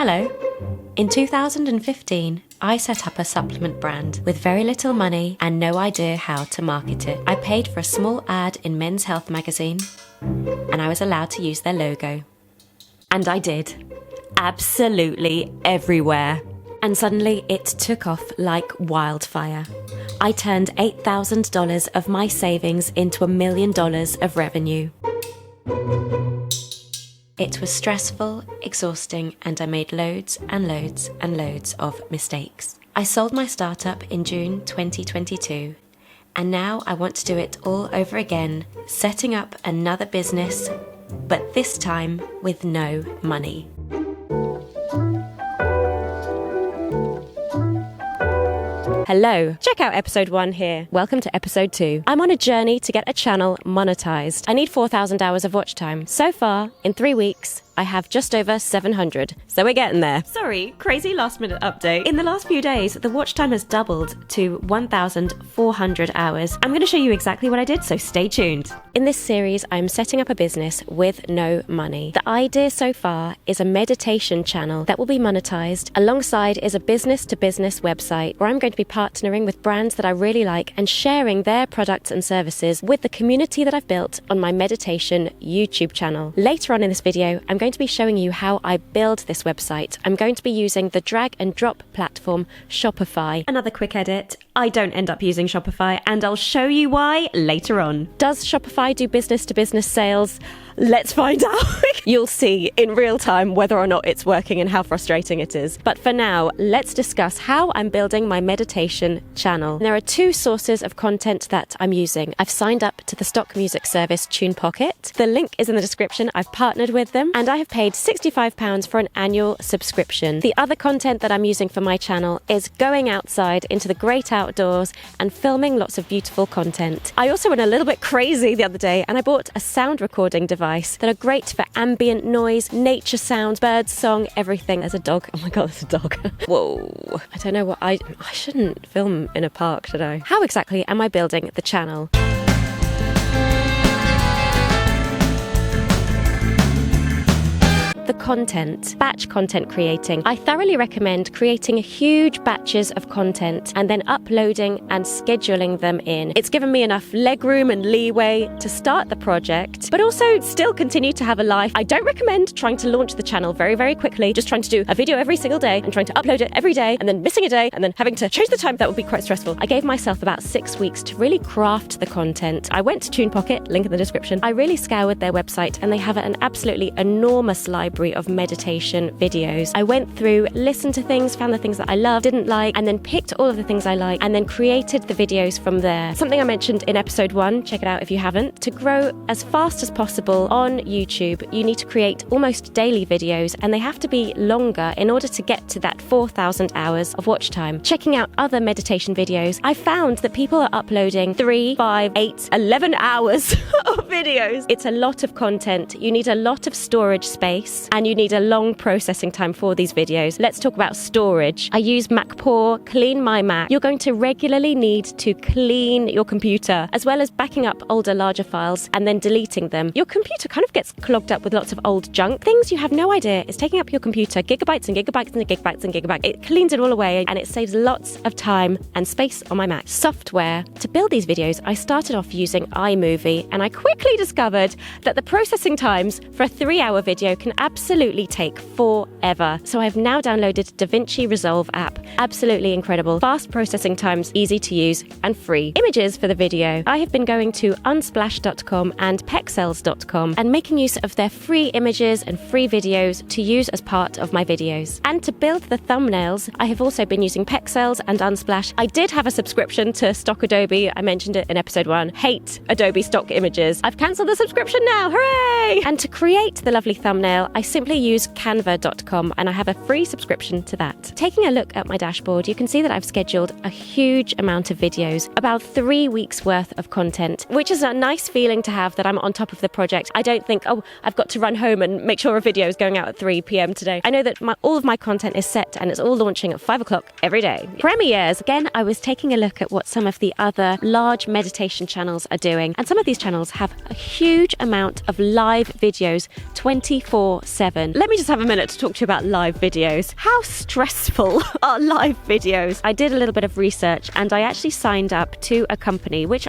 Hello. In 2015, I set up a supplement brand with very little money and no idea how to market it. I paid for a small ad in Men's Health magazine, and I was allowed to use their logo. And I did. Absolutely everywhere. And suddenly it took off like wildfire. I turned $8,000 of my savings into $1 million of revenue. It was stressful, exhausting, and I made loads and loads and loads of mistakes. I sold my startup in June 2022, and now I want to do it all over again, setting up another business, but this time with no money. Hello, check out episode 1 here. Welcome to episode 2. I'm on a journey to get a channel monetized. I need 4,000 hours of watch time. So far, in 3 weeks, I have just over 700, so we're getting there. Sorry, crazy last minute update. In the last few days, the watch time has doubled to 1,400 hours. I'm going to show you exactly what I did, so stay tuned. In this series, I'm setting up a business with no money. The idea so far is a meditation channel that will be monetized. Alongside is a business-to-business website where I'm going to be partnering with brands that I really like and sharing their products and services with the community that I've built on my meditation YouTube channel. Later on in this video, I'm going to be showing you how I build this website. I'm going to be using the drag and drop platform Shopify. Another quick edit, I don't end up using Shopify, and I'll show you why later on. Does Shopify do business-to-business sales? Let's find out. You'll see in real time whether or not it's working and how frustrating it is. But for now, let's discuss how I'm building my meditation channel. There are 2 sources of content that I'm using. I've signed up to the stock music service TunePocket. The link is in the description. I've partnered with them, and I have paid £65 for an annual subscription. The other content that I'm using for my channel is going outside into the great outdoors and filming lots of beautiful content. I also went a little bit crazy the other day and I bought a sound recording device that are great for ambient noise, nature sounds, bird song, everything. There's a dog. Oh my god, there's a dog. Whoa. I don't know what I shouldn't film in a park, should I? How exactly am I building the channel? The content, batch content creating. I thoroughly recommend creating huge batches of content and then uploading and scheduling them in. It's given me enough legroom and leeway to start the project, but also still continue to have a life. I don't recommend trying to launch the channel very, very quickly, just trying to do a video every single day and trying to upload it every day and then missing a day and then having to change the time. That would be quite stressful. I gave myself about 6 weeks to really craft the content. I went to TunePocket, link in the description. I really scoured their website and they have an absolutely enormous library of meditation videos. I went through, listened to things, found the things that I loved, didn't like, and then picked all of the things I like and then created the videos from there. Something I mentioned in episode 1, check it out if you haven't. To grow as fast as possible on YouTube, you need to create almost daily videos, and they have to be longer in order to get to that 4,000 hours of watch time. Checking out other meditation videos, I found that people are uploading 3, 5, 8, 11 hours of videos. It's a lot of content. You need a lot of storage space, and you need a long processing time for these videos. Let's talk about storage. I use MacPaw, Clean My Mac. You're going to regularly need to clean your computer, as well as backing up older, larger files and then deleting them. Your computer kind of gets clogged up with lots of old junk. Things you have no idea is taking up your computer, gigabytes and gigabytes and gigabytes and gigabytes. It cleans it all away and it saves lots of time and space on my Mac. Software. To build these videos, I started off using iMovie, and I quickly discovered that the processing times for a 3-hour video can absolutely take forever. So I've now downloaded DaVinci Resolve app. Absolutely incredible. Fast processing times, easy to use, and free. Images for the video. I have been going to unsplash.com and pexels.com and making use of their free images and free videos to use as part of my videos. And to build the thumbnails, I have also been using Pexels and Unsplash. I did have a subscription to stock Adobe. I mentioned it in episode 1. Hate Adobe stock images. I've cancelled the subscription now. Hooray! And to create the lovely thumbnail, I simply use canva.com, and I have a free subscription to that. Taking a look at my dashboard, you can see that I've scheduled a huge amount of videos, about 3 weeks worth of content, which is a nice feeling to have that I'm on top of the project. I don't think, oh, I've got to run home and make sure a video is going out at 3 p.m. today. I know that all of my content is set and it's all launching at 5 o'clock every day. Premieres. Again, I was taking a look at what some of the other large meditation channels are doing, and some of these channels have a huge amount of live videos 24/7. 7. Let me just have a minute to talk to you about live videos. How stressful are live videos? I did a little bit of research and I actually signed up to a company, which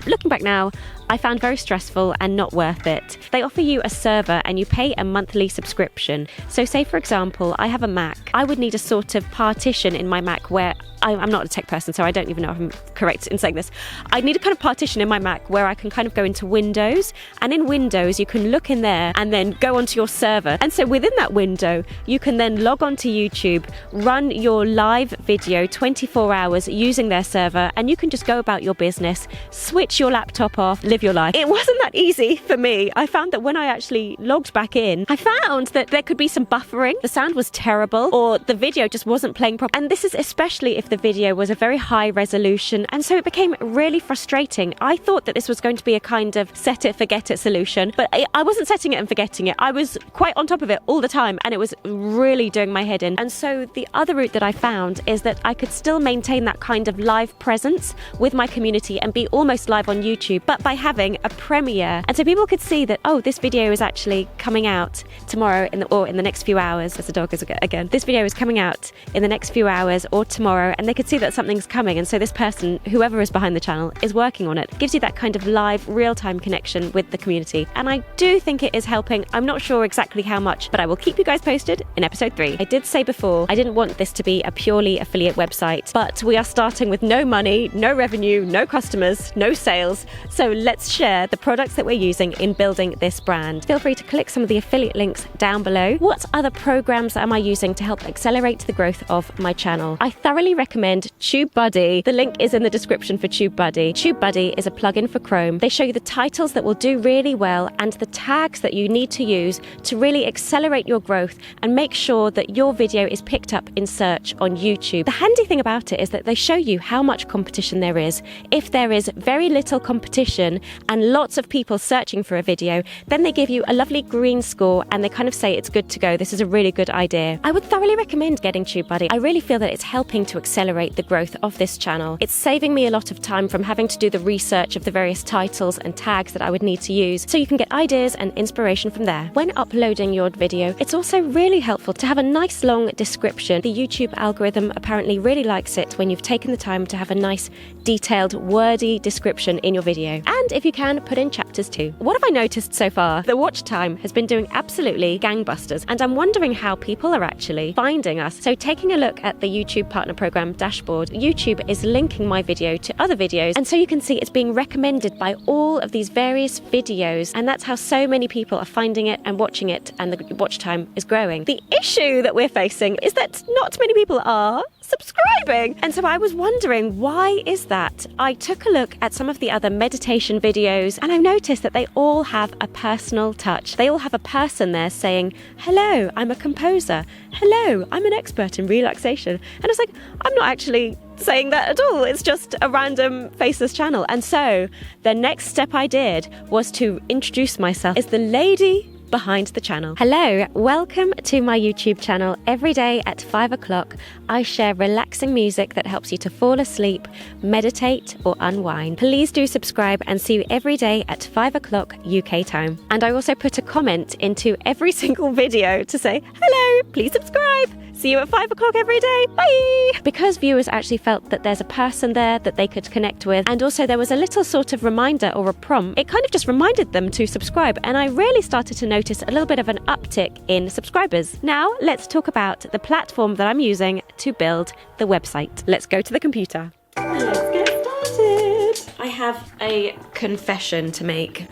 looking back now, I found very stressful and not worth it. They offer you a server and you pay a monthly subscription. So say, for example, I have a Mac. I would need a sort of partition in my Mac where I'm not a tech person, so I don't even know if I'm correct in saying this. I need a kind of partition in my Mac where I can kind of go into Windows, and in Windows you can look in there and then go onto your server. And so within that window, you can then log onto YouTube, run your live video 24 hours using their server, and you can just go about your business, switch your laptop off, live your life. It wasn't that easy for me. I found that when I actually logged back in, I found that there could be some buffering, the sound was terrible, or the video just wasn't playing properly. And this is especially if the video was a very high resolution, and so it became really frustrating. I thought that this was going to be a kind of set it, forget it solution, but I wasn't setting it and forgetting it. I was quite on top of it all the time, and it was really doing my head in. And so the other route that I found is that I could still maintain that kind of live presence with my community and be almost live on YouTube, but by having a premiere. And so people could see that, oh, this video is actually coming out tomorrow in the next few hours. As the dog is again. This video is coming out in the next few hours or tomorrow, and they could see that something's coming. And so this person, whoever is behind the channel, is working on it. Gives you that kind of live, real-time connection with the community. And I do think it is helping. I'm not sure exactly how much, but I will keep you guys posted in episode 3. I did say before, I didn't want this to be a purely affiliate website, but we are starting with no money, no revenue, no customers, no sales. So let's share the products that we're using in building this brand. Feel free to click some of the affiliate links down below. What other programs am I using to help accelerate the growth of my channel? I thoroughly recommend TubeBuddy. The link is in the description for TubeBuddy. TubeBuddy is a plugin for Chrome. They show you the titles that will do really well and the tags that you need to use to really accelerate your growth and make sure that your video is picked up in search on YouTube. The handy thing about it is that they show you how much competition there is. If there is very little competition and lots of people searching for a video, then they give you a lovely green score and they kind of say it's good to go. This is a really good idea. I would thoroughly recommend getting TubeBuddy. I really feel that it's helping to accelerate the growth of this channel. It's saving me a lot of time from having to do the research of the various titles and tags that I would need to use, so you can get ideas and inspiration from there. When uploading your video, it's also really helpful to have a nice long description. The YouTube algorithm apparently really likes it when you've taken the time to have a nice, detailed, wordy description in your video. And if you can, put in chapters too. What have I noticed so far? The watch time has been doing absolutely gangbusters, and I'm wondering how people are actually finding us. So taking a look at the YouTube Partner Program dashboard, YouTube is linking my video to other videos, and so you can see it's being recommended by all of these various videos, and that's how so many people are finding it and watching it, and the watch time is growing. The issue that we're facing is that not many people are subscribing, and so I was wondering, why is that? I took a look at some of the other meditation videos and I've noticed that they all have a personal touch. They all have a person there saying, hello, I'm a composer. Hello, I'm an expert in relaxation. And I was like, I'm not actually saying that at all. It's just a random faceless channel. And so the next step I did was to introduce myself as the lady behind the channel. Hello, welcome to my YouTube channel. Every day at 5 o'clock, I share relaxing music that helps you to fall asleep, meditate, or unwind. Please do subscribe and see you every day at 5 o'clock UK time. And I also put a comment into every single video to say, hello, please subscribe. See you at 5 o'clock every day. Bye! Because viewers actually felt that there's a person there that they could connect with, and also there was a little sort of reminder or a prompt, it kind of just reminded them to subscribe, and I really started to notice a little bit of an uptick in subscribers. Now, let's talk about the platform that I'm using to build the website. Let's go to the computer. Let's get started. I have a confession to make.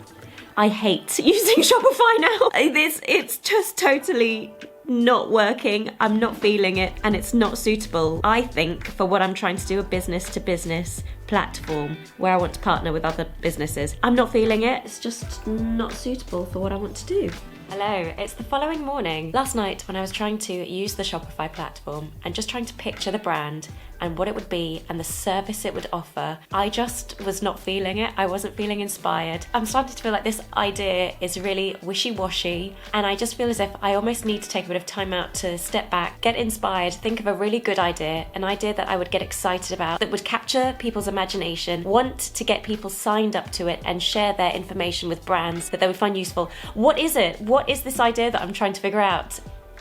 I hate using Shopify now. It's just totally not working. I'm not feeling it, and it's not suitable, I think, for what I'm trying to do, a business-to-business platform where I want to partner with other businesses. I'm not feeling it. It's just not suitable for what I want to do. Hello, it's the following morning. Last night when I was trying to use the Shopify platform and just trying to picture the brand, and what it would be and the service it would offer, I just was not feeling it. I wasn't feeling inspired. I'm starting to feel like this idea is really wishy-washy, and I just feel as if I almost need to take a bit of time out to step back, get inspired, think of a really good idea, an idea that I would get excited about, that would capture people's imagination, want to get people signed up to it and share their information with brands that they would find useful. What is it? What is this idea that I'm trying to figure out?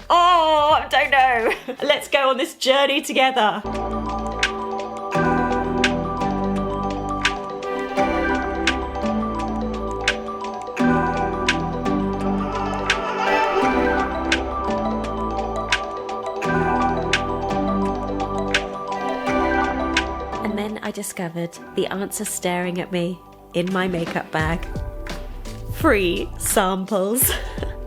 Oh, I don't know. Let's go on this journey together. And then I discovered the answer staring at me in my makeup bag. Free samples.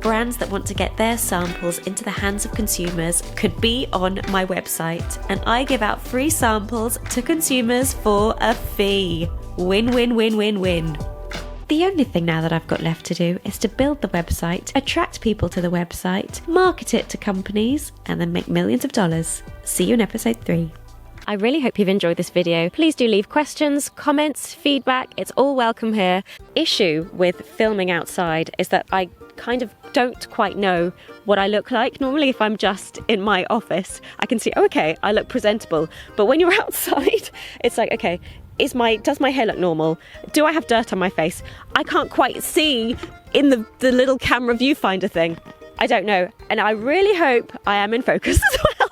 Brands that want to get their samples into the hands of consumers could be on my website, and I give out free samples to consumers for a fee. Win, win, win, win, win. The only thing now that I've got left to do is to build the website, attract people to the website, market it to companies, and then make millions of dollars. See you in episode 3. I really hope you've enjoyed this video. Please do leave questions, comments, feedback. It's all welcome here. Issue with filming outside is that I kind of don't quite know what I look like. Normally, if I'm just in my office, I can see, oh, okay, I look presentable. But when you're outside, it's like, okay, does my hair look normal? Do I have dirt on my face? I can't quite see in the little camera viewfinder thing. I don't know. And I really hope I am in focus as well.